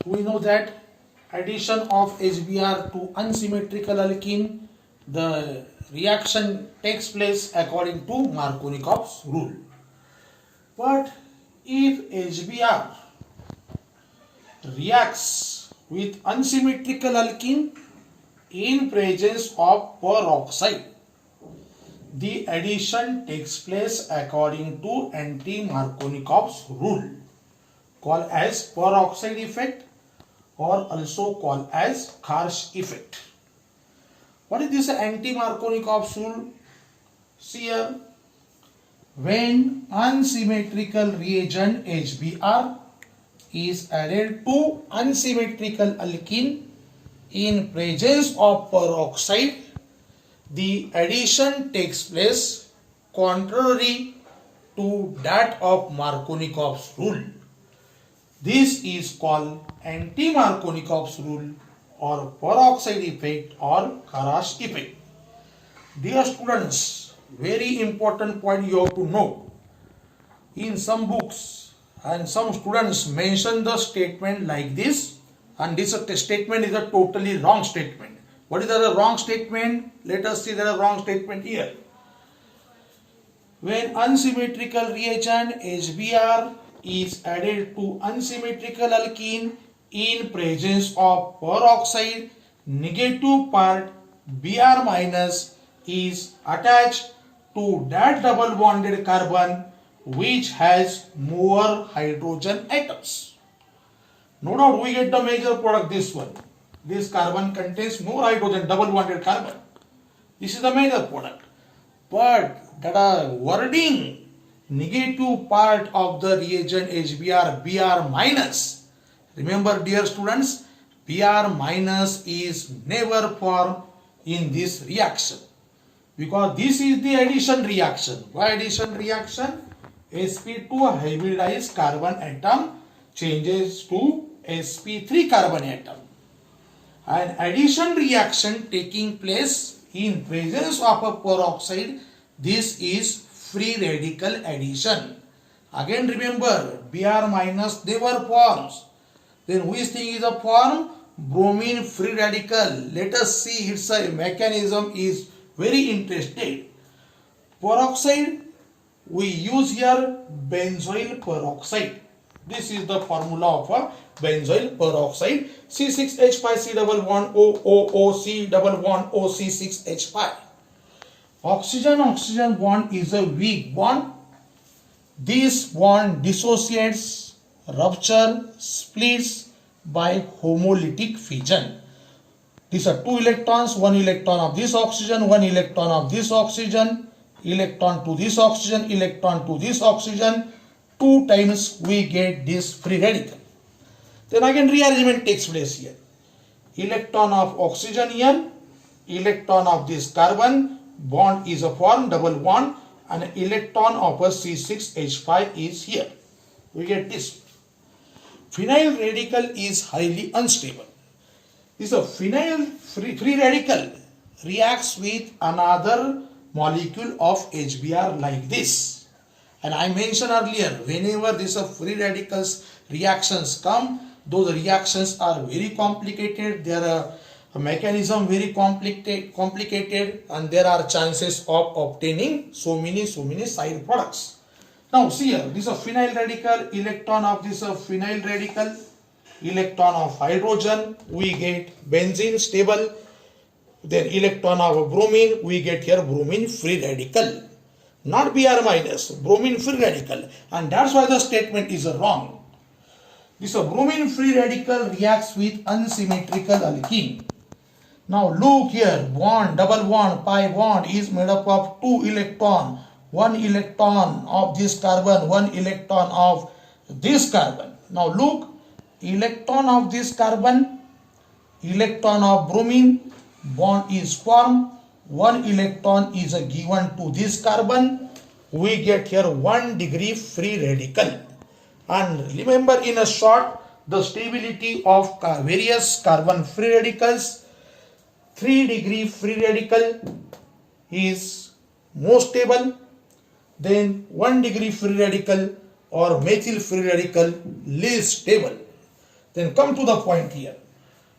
We know that addition of HBr to unsymmetrical alkene, the reaction takes place according to Markovnikov's rule. But if HBr reacts with unsymmetrical alkene in presence of peroxide, the addition takes place according to anti-Markovnikov's rule, called as peroxide effect or also called as Kharsch effect. What is this anti-Markovnikov's rule? See here, when unsymmetrical reagent HBr is added to unsymmetrical alkene in presence of peroxide, the addition takes place contrary to that of Markovnikov's rule. This is called anti-Markovnikov's rule or peroxide effect or Kharsch effect. Dear students, very important point you have to know. In some books and some students mention the statement like this, and this statement is a totally wrong statement. What is the wrong statement? Let us see the wrong statement here. When unsymmetrical reagent HBr is added to unsymmetrical alkene in presence of peroxide, negative part Br minus is attached to that double bonded carbon which has more hydrogen atoms. No doubt we get the major product, this one. This carbon contains more hydrogen, double bonded carbon. This is the major product. But that wording, negative part of the reagent HBr, Br minus. Remember dear students, Br minus is never formed in this reaction. Because this is the addition reaction. Why addition reaction? sp2 hybridized carbon atom changes to sp3 carbon atom. An addition reaction taking place in presence of a peroxide, this is free radical addition. Again remember, Br minus never forms. Then which thing is a form? Bromine free radical. Let us see its mechanism is very interesting. Peroxide, we use here benzoyl peroxide. This is the formula of a benzoyl peroxide. C6H5 C double bond O C double bond O C6H5. Oxygen bond is a weak bond. This bond dissociates, rupture, splits by homolytic fission. These are 2 electrons, 1 electron of this oxygen, 1 electron of this oxygen, electron to this oxygen, electron to this oxygen. 2 times we get this free radical. Then again rearrangement takes place here. Electron of oxygen here, electron of this carbon, bond is a form, double bond, and electron of a C6H5 is here. We get this. Phenyl radical is highly unstable. This a phenyl free radical reacts with another molecule of HBr like this. And I mentioned earlier, whenever these free radicals reactions come, those reactions are very complicated. There are a mechanism very complicated, and there are chances of obtaining so many side products. Now see here, this is a phenyl radical, electron of this phenyl radical, electron of hydrogen, we get benzene stable. Then electron of bromine, we get here bromine free radical. Not Br minus, bromine free radical. And that's why the statement is wrong. This bromine free radical reacts with unsymmetrical alkene. Now look here, bond, double bond, pi bond is made up of 2 electron. 1 electron of this carbon, 1 electron of this carbon. Now look, electron of this carbon, electron of bromine, bond is formed. 1 electron is given to this carbon. We get here 1 degree free radical. And remember in a short, the stability of various carbon free radicals. 3 degree free radical is more stable. Then 1 degree free radical or methyl free radical least stable. Then come to the point here.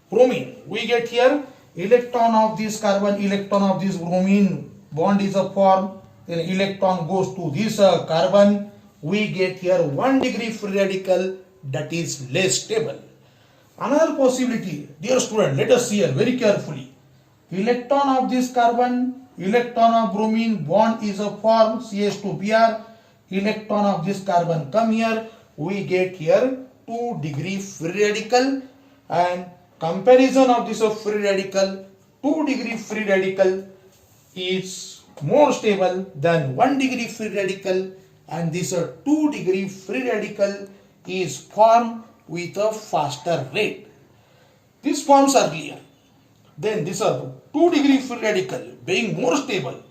Bromine, we get here electron of this carbon, electron of this bromine, bond is a form, then electron goes to this carbon, we get here 1 degree free radical, that is less stable. Another possibility, dear student, let us see here very carefully. Electron of this carbon, electron of bromine, bond is a form CH2Br, electron of this carbon come here, we get here 2 degree free radical, and comparison of this free radical, 2 degree free radical is more stable than 1 degree free radical, and this 2 degree free radical is formed with a faster rate. This forms earlier. Then this 2 degree free radical being more stable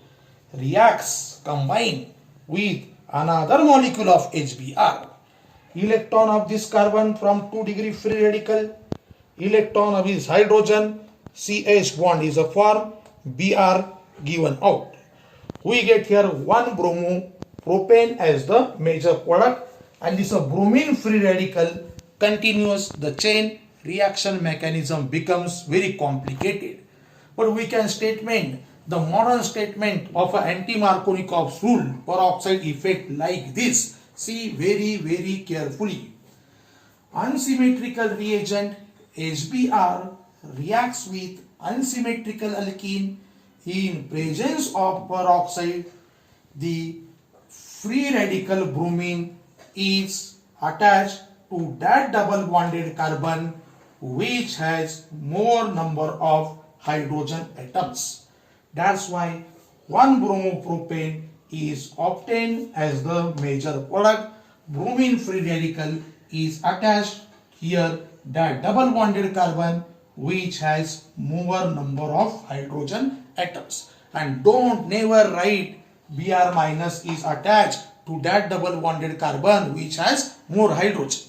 reacts, combine with another molecule of HBr. Electron of this carbon from 2 degree free radical, electron of this hydrogen, CH bond is a form, Br given out. We get here 1 bromopropane as the major product, and this bromine free radical continues the chain. Reaction mechanism becomes very complicated. But we can statement the modern statement of an anti-Markovnikov's rule peroxide effect like this. See very carefully. Unsymmetrical reagent HBr reacts with unsymmetrical alkene in presence of peroxide. The free radical bromine is attached to that double bonded carbon which has more number of hydrogen atoms. That's why 1 bromopropane is obtained as the major product. Bromine free radical is attached here that double bonded carbon which has more number of hydrogen atoms. And don't never write Br minus is attached to that double bonded carbon which has more hydrogen.